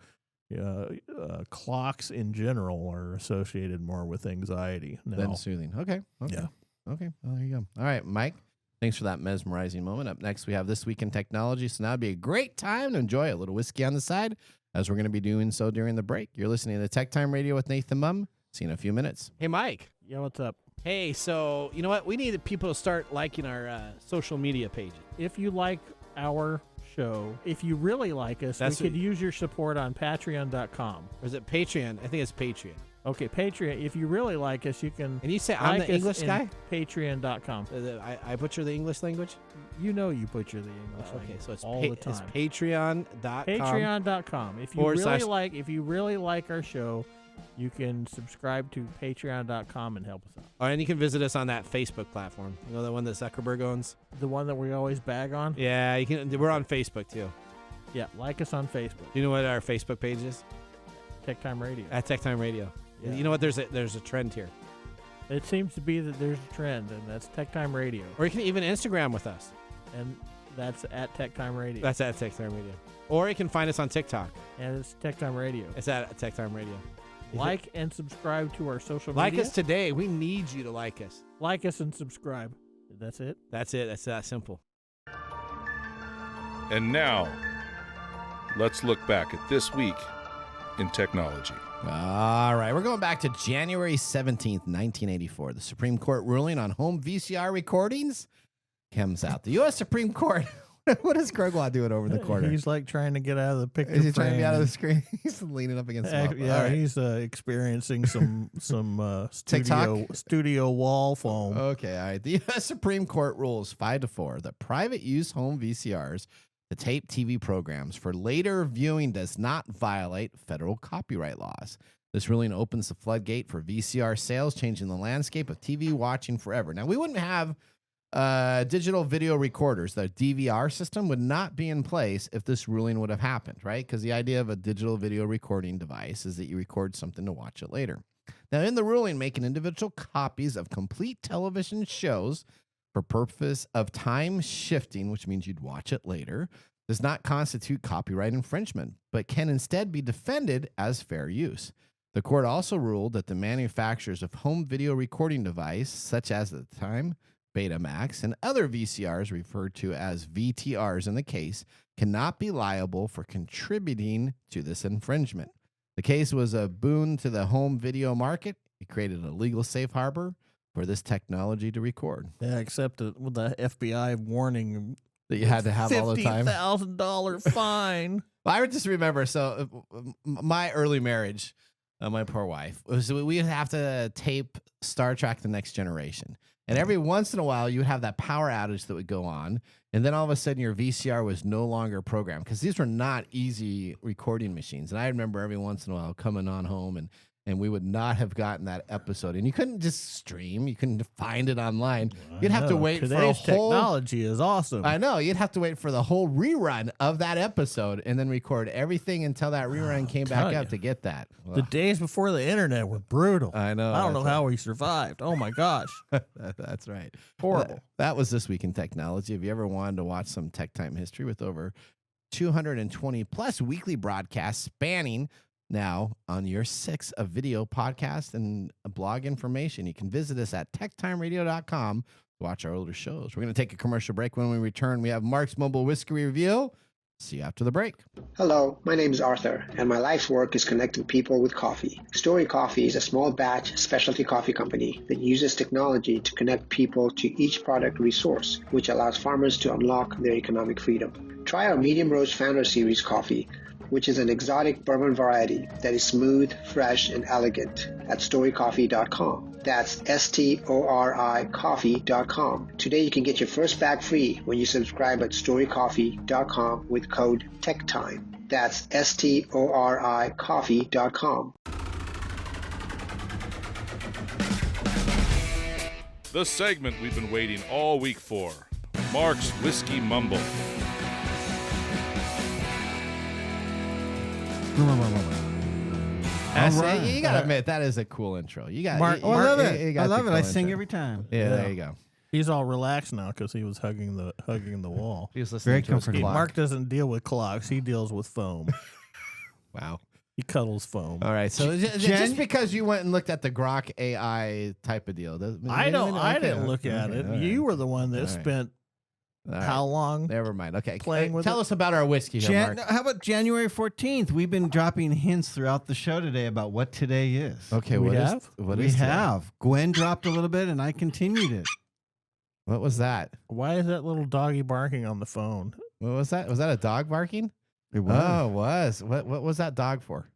clocks in general are associated more with anxiety Than soothing. Okay. Yeah. Okay. Well, there you go. All right, Mike. Thanks for that mesmerizing moment. Up next, we have This Week in Technology. So now would be a great time to enjoy a little whiskey on the side, as we're going to be doing so during the break. You're listening to Tech Time Radio with Nathan Mumm. See you in a few minutes. Hey, Mike. Yeah, what's up? Hey, so you know what? We need people to start liking our social media pages. If you like our show, if you really like us, we could use your support on patreon.com. Or is it Patreon? I think it's Patreon. Okay, Patreon. If you really like us, you can. And you say I'm the English guy? Patreon.com. I butcher the English language? You know you butcher the English language. Okay, so it's all the time. It's Patreon.com. Patreon.com. If you really like our show, you can subscribe to patreon.com and help us out. Oh, and you can visit us on that Facebook platform. You know, the one that Zuckerberg owns? The one that we always bag on? Yeah, you can. We're on Facebook, too. Yeah, like us on Facebook. Do you know what our Facebook page is? TechTime Radio. At TechTime Radio. Yeah. You know what? There's a trend here. It seems to be that there's a trend, and that's TechTime Radio. Or you can even Instagram with us. And that's at TechTime Radio. That's at TechTime Radio. Or you can find us on TikTok. And it's TechTime Radio. It's at TechTime Radio. Like and subscribe to our social media. Like us today. We need you to like us. Like us and subscribe. That's it? That's it. That's that simple. And now, let's look back at this week in technology. All right, we're going back to January 17th, 1984. The Supreme Court ruling on home VCR recordings comes out. The U.S. Supreme Court. What is Gregwald doing over in the corner? He's like trying to get out of the picture. Is he trying to get out of the screen? He's leaning up against the wall. Yeah, right. he's experiencing some studio wall foam. Okay, all right. The U.S. Supreme Court rules 5-4 that private use home VCRs to tape TV programs for later viewing does not violate federal copyright laws. This ruling opens the floodgate for VCR sales, changing the landscape of TV watching forever. Now, we wouldn't have digital video recorders. The DVR system would not be in place if this ruling would have happened, right? Because the idea of a digital video recording device is that you record something to watch it later. Now, in the ruling, making individual copies of complete television shows for purpose of time shifting, which means you'd watch it later, does not constitute copyright infringement, but can instead be defended as fair use. The court also ruled that the manufacturers of home video recording device, such as at the time Betamax and other VCRs referred to as VTRs in the case, cannot be liable for contributing to this infringement. The case was a boon to the home video market. It created a legal safe harbor for this technology to record. Yeah, except with the FBI warning that you had to have all the time. $50,000 fine. Well, I would just remember, so my early marriage, my poor wife, was we would have to tape Star Trek The Next Generation. And every once in a while, you would have that power outage that would go on. And then all of a sudden, your VCR was no longer programmed because these were not easy recording machines. And I remember every once in a while coming on home and we would not have gotten that episode. And you couldn't just stream. You couldn't find it online. You'd have to wait for a whole... technology is awesome. I know. You'd have to wait for the whole rerun of that episode and then record everything until that rerun came back up to get that. The days before the internet were brutal. I know. I don't know how we survived. Oh, my gosh. That's right. Horrible. That was This Week in Technology. Have you ever wanted to watch some tech time history with over 220 plus weekly broadcasts spanning now on your 6 of video podcast and blog information? You can visit us at techtimeradio.com to watch our older shows. We're going to take a commercial break. When we return, we have Mark's Mobile Whiskey Review. See you after the break. Hello, my name is Arthur, and my life's work is connecting people with coffee. Story Coffee is a small batch specialty coffee company that uses technology to connect people to each product resource, which allows farmers to unlock their economic freedom. Try our Medium Roast Founder Series coffee, which is an exotic bourbon variety that is smooth, fresh, and elegant at storycoffee.com. That's STORI coffee.com. Today you can get your first bag free when you subscribe at storycoffee.com with code TechTime. That's STORI coffee.com. The segment we've been waiting all week for, Mark's Whiskey Mumble. Right. You gotta admit that is a cool intro. You got. Mark, you, I love it. you got I love the it. I cool sing intro. every time. Yeah, there you go. He's all relaxed now because he was hugging the wall. He was listening Very to his comforting. clock. Mark doesn't deal with clocks. He deals with foam. Wow. He cuddles foam. All right. So just because you went and looked at the Grok AI type of deal, doesn't I didn't look at okay, it. all You right. were the one that All right. spent All right. how long? Never mind. Okay. Playing with Tell it? us about our whiskey here, Mark. How about January 14th? We've been dropping hints throughout the show today about what today is. Okay. We What is have? what We is today? have. Gwen dropped a little bit, and I continued it. What was that? Why is that little doggy barking on the phone? What was that? Was that a dog barking? It was. Oh, it was. What was that dog for?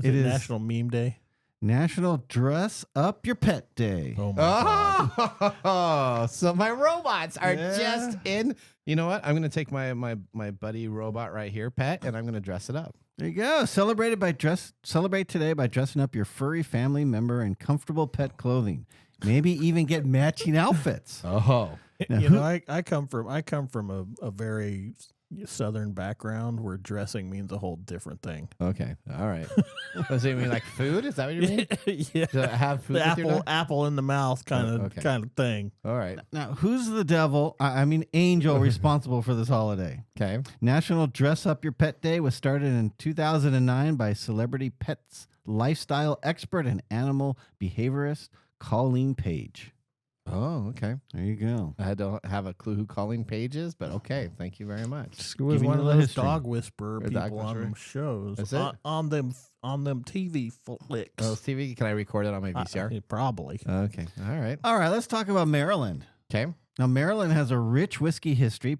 Is it National Meme Day? National Dress Up Your Pet Day. Oh my God. Oh, so my robots are Yeah. just in. You know what? I'm going to take my buddy robot right here, Pet, and I'm going to dress it up. There you go. Celebrate today by dressing up your furry family member in comfortable pet clothing. Maybe even get matching outfits. Oh. Now, You know, I come from a very Southern background where dressing means a whole different thing. Okay. All right. Does it mean like food? Is that what you mean? Yeah, To have food the with your dog? apple in the mouth kind of thing. All right. Now, who's the devil? I mean, angel responsible for this holiday? Okay. National Dress Up Your Pet Day was started in 2009 by celebrity pets lifestyle expert and animal behaviorist Colleen Page. Oh, okay. There you go. I don't have a clue who Colleen Page is, but okay. Thank you very much. It was Giving one you of the those history. dog whisperer A dog people on whisperer? them shows. Is it? On them TV flicks. Oh, TV, can I record it on my VCR? Probably. Okay. All right. All right, let's talk about Maryland. Okay. Now, Maryland has a rich whiskey history,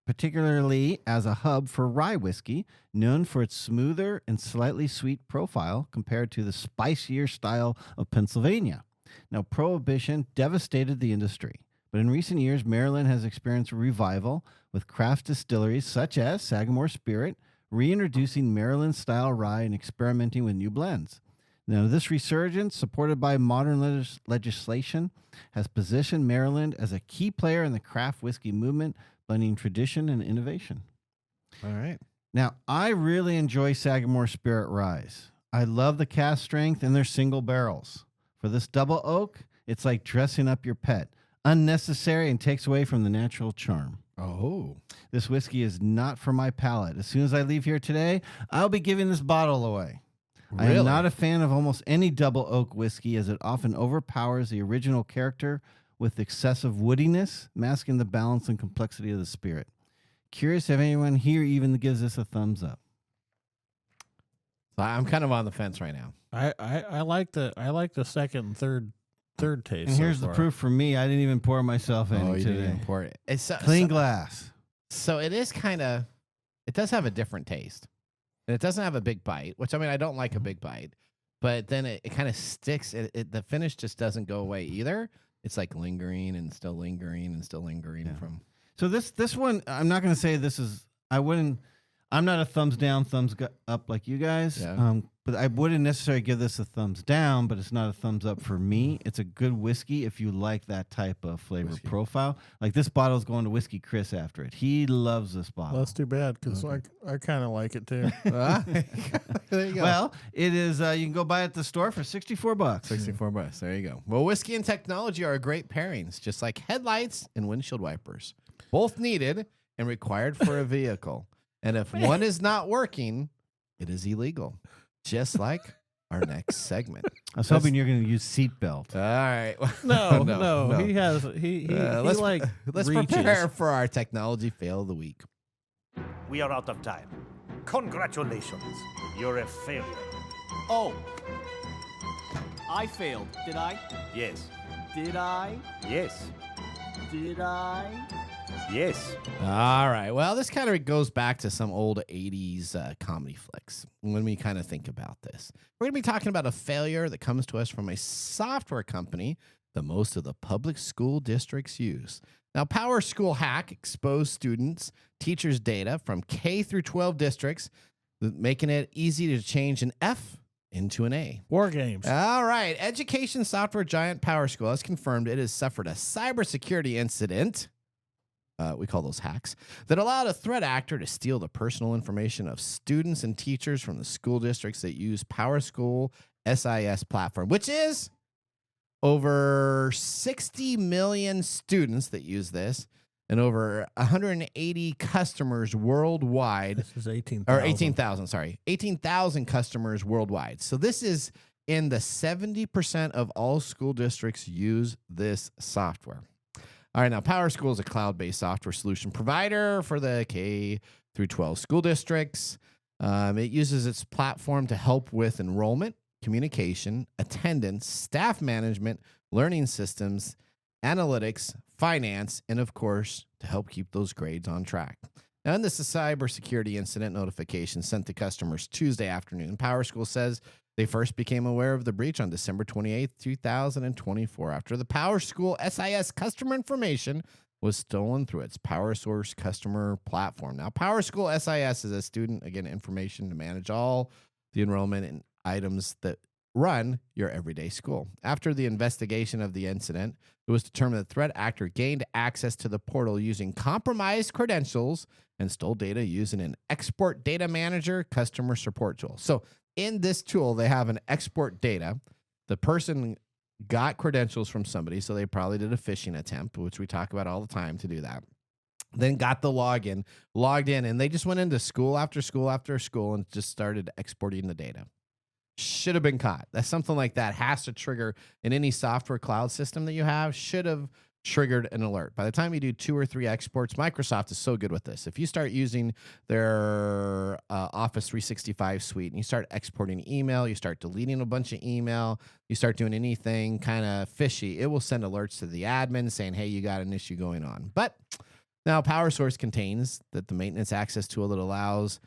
particularly as a hub for rye whiskey, known for its smoother and slightly sweet profile compared to the spicier style of Pennsylvania. Now, Prohibition devastated the industry, but in recent years, Maryland has experienced a revival with craft distilleries such as Sagamore Spirit, reintroducing Maryland-style rye and experimenting with new blends. Now, this resurgence, supported by modern legislation, has positioned Maryland as a key player in the craft whiskey movement, blending tradition and innovation. All right. Now, I really enjoy Sagamore Spirit Ryes. I love the cast strength and their single barrels. For this double oak, it's like dressing up your pet. Unnecessary and takes away from the natural charm. Oh. This whiskey is not for my palate. As soon as I leave here today, I'll be giving this bottle away. I Really? am not a fan of almost any double oak whiskey, as it often overpowers the original character with excessive woodiness, masking the balance and complexity of the spirit. Curious if anyone here even gives this a thumbs up. I'm kind of on the fence right now. I like the second and third taste. And so here's the far. proof for me. I didn't even pour myself any You didn't today. even pour it. It's Clean glass. So it is kind of, it does have a different taste. And it doesn't have a big bite, which I mean, I don't like a big bite, but then it kind of sticks. The finish just doesn't go away either. It's like lingering and still lingering and still lingering from. So this one, I'm not going to say this is, I'm not a thumbs down, thumbs up like you guys. Yeah. But I wouldn't necessarily give this a thumbs down, but it's not a thumbs up for me. It's a good whiskey if you like that type of flavor Whiskey. profile. Like this bottle's going to Whiskey Chris after it. He loves this bottle. Well, that's too bad because I kind of like it too. There you go. Well, it is, you can go buy it at the store for $64. $64. There you go. Well, whiskey and technology are great pairings, just like headlights and windshield wipers, both needed and required for a vehicle. And if one is not working, it is illegal, just like our next segment. I was hoping you're going to use seatbelt. All right. No. He has he let's like let's reaches. prepare for our technology fail of the week. We are out of time. Congratulations. You're a failure. Oh. I failed, did I? Yes. Did I? Yes. Did I? Yes. All right. Well, this kind of goes back to some old 80s comedy flicks when we kind of think about this. We're going to be talking about a failure that comes to us from a software company that most of the public school districts use. Now, Power School Hack exposed students, teachers' data from K through 12 districts, making it easy to change an F into an A. War games. All right. Education software giant Power School has confirmed it has suffered a cybersecurity incident. We call those hacks, that allowed a threat actor to steal the personal information of students and teachers from the school districts that use Power School SIS platform, which is over 60 million students that use this. and over 180 customers worldwide. This is 18,000. Or 18,000, sorry. 18,000 customers worldwide. So this is in the 70% of all school districts use this software. All right, now PowerSchool is a cloud-based software solution provider for the K through 12 school districts. It uses its platform to help with enrollment, communication, attendance, staff management, learning systems, analytics, finance, and of course, to help keep those grades on track. Now, in this cybersecurity incident notification sent to customers Tuesday afternoon, PowerSchool says they first became aware of the breach on December 28, 2024, after the PowerSchool SIS customer information was stolen through its PowerSource customer platform. Now, PowerSchool SIS is a student, again, information to manage all the enrollment and items that run your everyday school. After the investigation of the incident, it was determined that the threat actor gained access to the portal using compromised credentials and stole data using an export data manager customer support tool. So in this tool, they have an export data. The person got credentials from somebody, so they probably did a phishing attempt, which we talk about all the time to do that. Then got the login, logged in, and they just went into school after school after school and just started exporting the data. Should have been caught. That's something like that has to trigger in any software cloud system that you have, should have triggered an alert. By the time you do 2 or 3 exports, Microsoft is so good with this. If you start using their Office 365 suite and you start exporting email, you start deleting a bunch of email, you start doing anything kind of fishy, it will send alerts to the admin saying, hey, you got an issue going on. But now PowerSource contains that the maintenance access tool that allows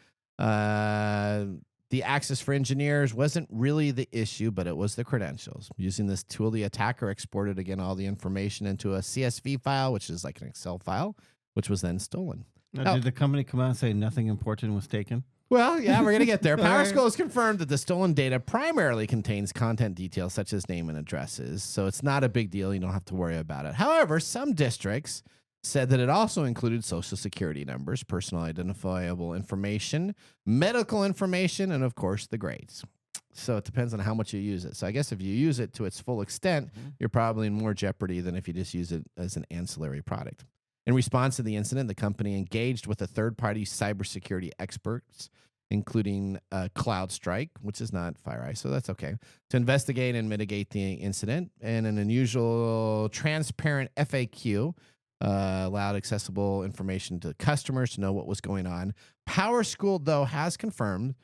the access for engineers wasn't really the issue, but it was the credentials. Using this tool, the attacker exported, again, all the information into a CSV file, which is like an Excel file, which was then stolen. Now, did the company come out and say nothing important was taken? Well, yeah, we're going to get there. All right. PowerSchool has confirmed that the stolen data primarily contains content details such as name and addresses, so it's not a big deal. You don't have to worry about it. However, some districts said that it also included social security numbers, personal identifiable information, medical information, and of course the grades. So it depends on how much you use it. So I guess if you use it to its full extent, you're probably in more jeopardy than if you just use it as an ancillary product. In response to the incident, the company engaged with a third-party cybersecurity experts, including CloudStrike, which is not FireEye, so that's okay, to investigate and mitigate the incident. And an unusual transparent FAQ allowed accessible information to customers to know what was going on. PowerSchool, though, has confirmed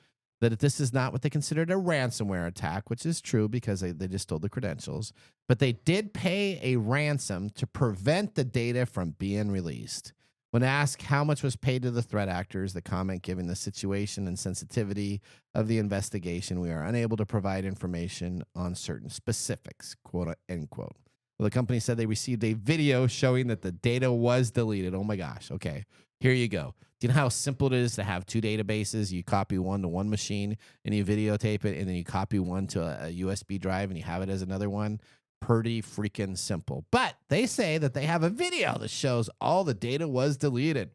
that this is not what they considered a ransomware attack, which is true because they just stole the credentials. But they did pay a ransom to prevent the data from being released. When asked how much was paid to the threat actors, the comment given the situation and sensitivity of the investigation, we are unable to provide information on certain specifics, quote, end quote. Well, the company said they received a video showing that the data was deleted. Oh my gosh. Okay, here you go. Do you know how simple it is to have 2 databases? You copy one to one machine and you videotape it, and then you copy one to a USB drive and you have it as another one. Pretty freaking simple. But they say that they have a video that shows all the data was deleted.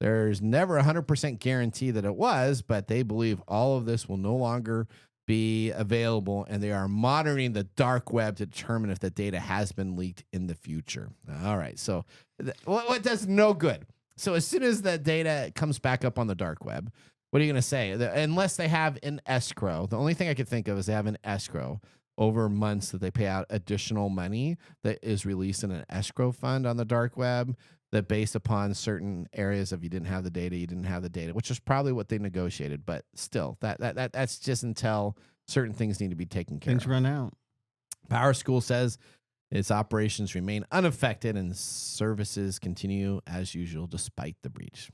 There's never a 100% guarantee that it was, but they believe all of this will no longer be available, and they are monitoring the dark web to determine if the data has been leaked in the future. All right, so what does no good? So as soon as the data comes back up on the dark web, what are you going to say? Unless they have an escrow, the only thing I could think of is they have an escrow over months that they pay out additional money that is released in an escrow fund on the dark web, that based upon certain areas of you didn't have the data, you didn't have the data, which is probably what they negotiated. But still, that's just until certain things need to be taken care of. Things run out. PowerSchool says its operations remain unaffected and services continue as usual despite the breach.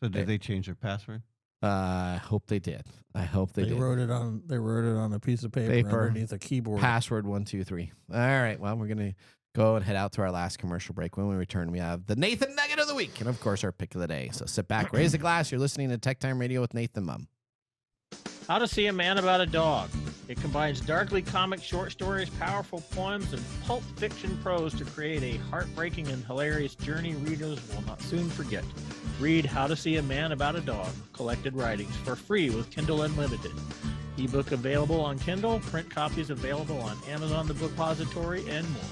So did they change their password? I hope they did. I hope they did. They wrote it on a piece of paper underneath a keyboard. Password 123. All right. Well, we're gonna go and head out to our last commercial break. When we return, we have the Nathan Nugget of the Week and, of course, our pick of the day. So sit back, raise a glass. You're listening to TechTime Radio with Nathan Mumm. How to See a Man About a Dog. It combines darkly comic short stories, powerful poems, and pulp fiction prose to create a heartbreaking and hilarious journey readers will not soon forget. Read How to See a Man About a Dog, collected writings, for free with Kindle Unlimited. Ebook available on Kindle, print copies available on Amazon The Bookpository, and more.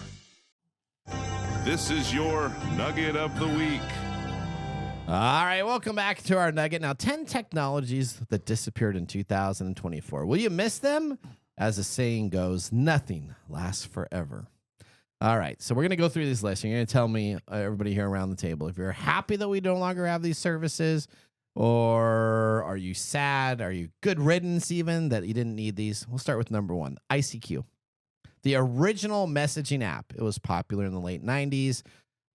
This is your Nugget of the Week. All right, welcome back to our Nugget. Now, 10 technologies that disappeared in 2024. Will you miss them? As the saying goes, nothing lasts forever. All right, so we're going to go through this list. You're going to tell me, everybody here around the table, if you're happy that we no longer have these services, or are you sad? Are you good riddance even that you didn't need these? We'll start with number 1, ICQ. The original messaging app. It was popular in the late 90s.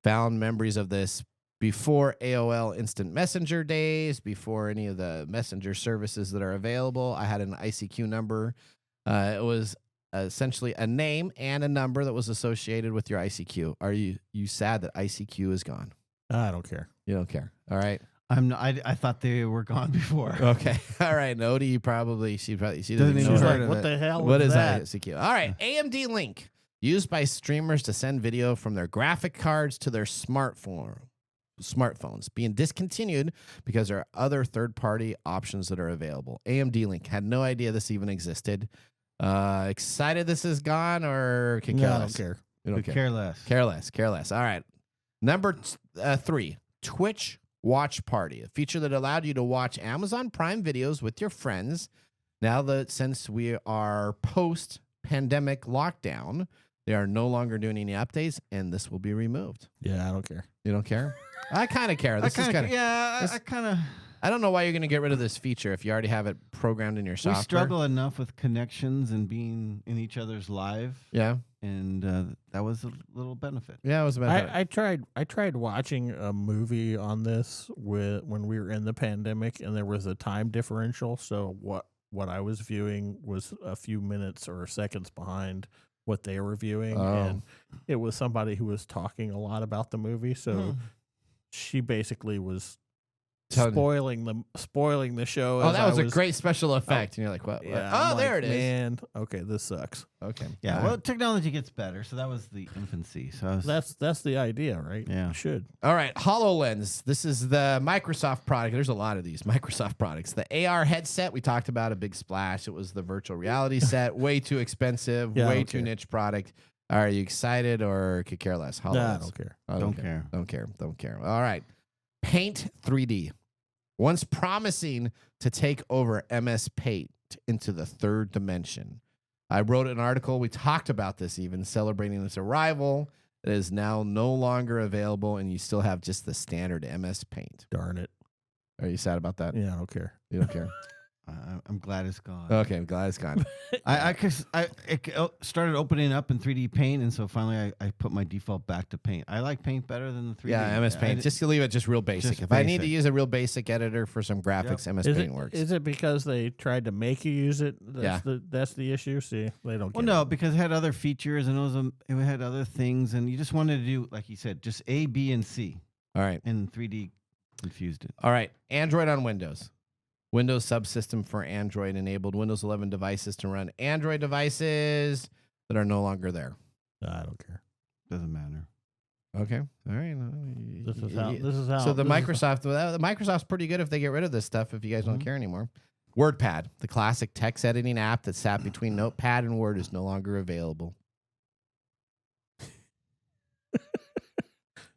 Found memories of this before AOL Instant Messenger days, before any of the messenger services that are available. I had an ICQ number. It was essentially a name and a number that was associated with your ICQ. Are you sad that ICQ is gone? I don't care. You don't care. All right. I'm not, I thought they were gone before. Okay. All right. Nodi, she probably she Doesn't doesn't even know. heard of What it. the hell What is is that? ICQ? All right. AMD Link, used by streamers to send video from their graphic cards to their smartphones, being discontinued because there are other third-party options that are available. AMD Link, had no idea this even existed. Excited this is gone, or could care No, I less? don't care. You don't Could care. care less. All right. Number 3, Twitch Watch Party, a feature that allowed you to watch Amazon Prime videos with your friends. Now that since we are post-pandemic lockdown, they are no longer doing any updates, and this will be removed. Yeah, I don't care. You don't care? I kind of care. This is kind of. Yeah, I kind of. I don't know why you're going to get rid of this feature if you already have it programmed in your software. We struggle enough with connections and being in each other's live. Yeah. And that was a little benefit. Yeah, it was a benefit. I tried watching a movie on this when we were in the pandemic, and there was a time differential. So what I was viewing was a few minutes or seconds behind what they were viewing, and it was somebody who was talking a lot about the movie. So she basically was spoiling the show. Oh, that was a great special effect. And you're like, what? Yeah, Oh, I'm there like, it is. Man, okay, this sucks. Okay. Yeah, well, technology gets better, so that was the infancy. So I was, That's the idea, right? Yeah. It should. All right, HoloLens. This is the Microsoft product. There's a lot of these Microsoft products. The AR headset, we talked about a big splash. It was the virtual reality set. Way too expensive, Yeah, way I too don't care. niche product. Are you excited or could care less? HoloLens. Nah, I don't care. I Don't care. Don't care. All right. Paint 3D. Once promising to take over MS Paint into the third dimension. I wrote an article. We talked about this even, celebrating its arrival. It is now no longer available, and you still have just the standard MS Paint. Darn it. Are you sad about that? Yeah, I don't care. You don't care? I'm glad it's gone. Okay, I'm glad it's gone. It started opening up in 3D Paint, and so finally I put my default back to Paint. I like Paint better than the 3D. Yeah, MS Paint. Just to leave it just real basic. Just If I need to basic. use a real basic editor for some graphics, MS Paint works. Is it because they tried to make you use it? Yeah. That's the issue. See, they don't. Well, get no, it. because it had other features and it had other things, and you just wanted to do, like you said, just A, B, and C. All right. And 3D confused it. All right. Android on Windows. Windows subsystem for Android enabled Windows 11 devices to run Android devices that are no longer there. I don't care. Doesn't matter. Okay. All right. This is how. So the this is- Microsoft's pretty good if they get rid of this stuff if you guys don't care anymore. WordPad, the classic text editing app that sat between Notepad and Word, is no longer available.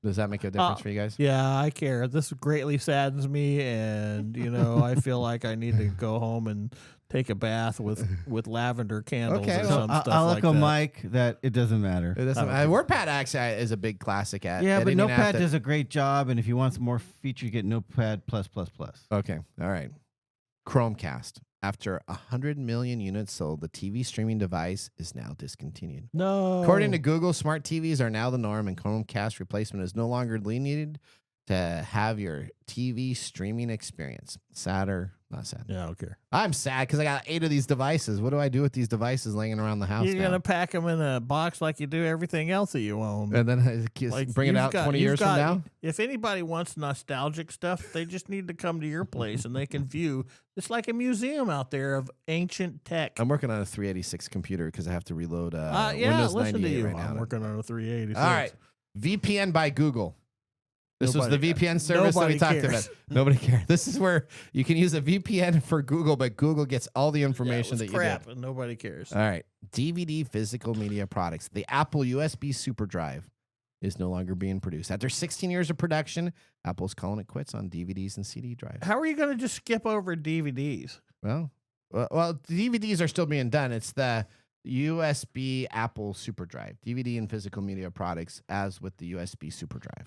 Does that make a difference for you guys? Yeah, I care. This greatly saddens me, and I feel like I need to go home and take a bath with lavender candles Okay, or well, some stuff I'll like echo that. Mike that it doesn't matter. It doesn't, WordPad actually is a big classic app. Yeah, but editing app Notepad that- does a great job, and if you want some more features, get Notepad+++. Okay. All right. Chromecast. After 100 million units sold, the TV streaming device is now discontinued. No. According to Google, smart TVs are now the norm, and Chromecast replacement is no longer needed to have your TV streaming experience. Sad or not sad? Yeah, I don't care. I'm sad because I got 8 of these devices. What do I do with these devices laying around the house You're now? gonna pack them in a box like you do everything else that you own. And then bring it you've out got- 20 you've years from got- now? If anybody wants nostalgic stuff, they just need to come to your place and they can view. It's like a museum out there of ancient tech. I'm working on a 386 computer because I have to reload Yeah, Windows listen to 98 you. right now. I'm working on a 386. All right. VPN by Google. This was the Nobody- VPN service that we nobody talked cares. about. Nobody cares. This is where you can use a VPN for Google, but Google gets all the information it that was you crap, did. and nobody cares. All right. DVD physical media products. The Apple USB Super Drive. is no longer being produced. After 16 years of production, Apple's calling it quits on DVDs and CD drives. How are you going to just skip over DVDs? Well, DVDs are still being done. It's the USB Apple SuperDrive, DVD and physical media products, as with the USB SuperDrive.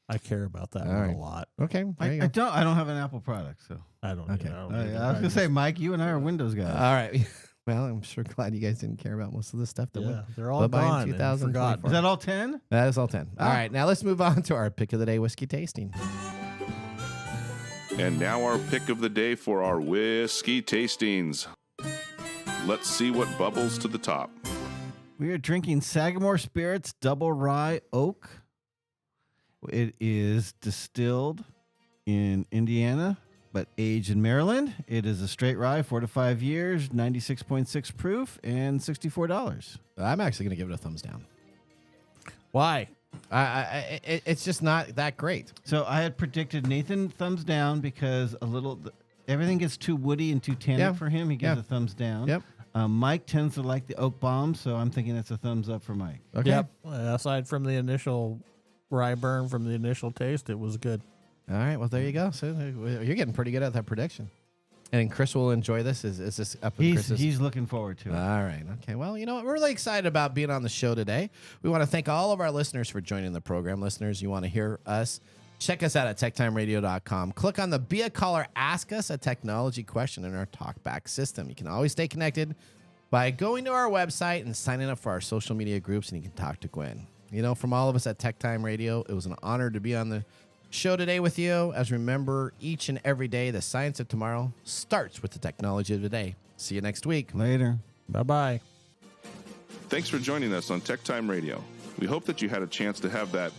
I care about that All one right. a lot. Okay, I don't have an Apple product, so I don't. Okay. I don't I need it. was gonna say, Mike, you and I are Windows guys. All right. Well, I'm sure glad you guys didn't care about most of the stuff that Yeah, went. they're all by in gone. And 2024. forgotten. Is that all 10? That is all 10. All right, now let's move on to our pick of the day whiskey tasting. And now our pick of the day for our whiskey tastings. Let's see what bubbles to the top. We are drinking Sagamore Spirits Double Rye Oak. It is distilled in Indiana, but aged in Maryland. It is a straight rye, 4 to 5 years, 96.6 proof, and $64. I'm actually going to give it a thumbs down. Why? It's just not that great. So I had predicted Nathan thumbs down because everything gets too woody and too tannic for him. He gives a thumbs down. Yep. Mike tends to like the oak bomb, so I'm thinking it's a thumbs up for Mike. Okay. Yep. Aside from the initial rye burn from the initial taste, it was good. All right. Well, there you go. So you're getting pretty good at that prediction. And Chris will enjoy this. Is this up with Chris's? He's looking forward to it. All right. Okay. Well, you know what? We're really excited about being on the show today. We want to thank all of our listeners for joining the program. Listeners, you want to hear us? Check us out at techtimeradio.com. Click on the Be a Caller, Ask Us a Technology Question in our TalkBack system. You can always stay connected by going to our website and signing up for our social media groups, and you can talk to Gwen. You know, from all of us at TechTime Radio, it was an honor to be on the show today with you. As remember, each and every day, the science of tomorrow starts with the technology of today. See you next week. Later. Bye-bye. Thanks for joining us on TechTime Radio. We hope that you had a chance to have that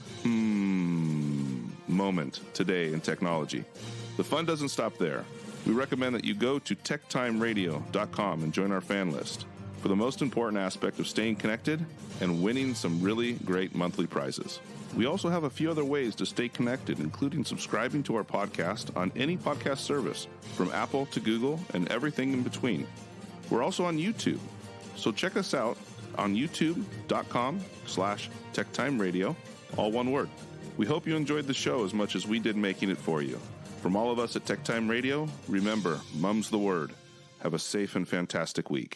moment today in technology. The fun doesn't stop there. We recommend that you go to techtimeradio.com and join our fan list for the most important aspect of staying connected and winning some really great monthly prizes. We also have a few other ways to stay connected, including subscribing to our podcast on any podcast service, from Apple to Google and everything in between. We're also on YouTube, so check us out on youtube.com/techtimeradio, all one word. We hope you enjoyed the show as much as we did making it for you. From all of us at TechTime Radio, remember, mum's the word. Have a safe and fantastic week.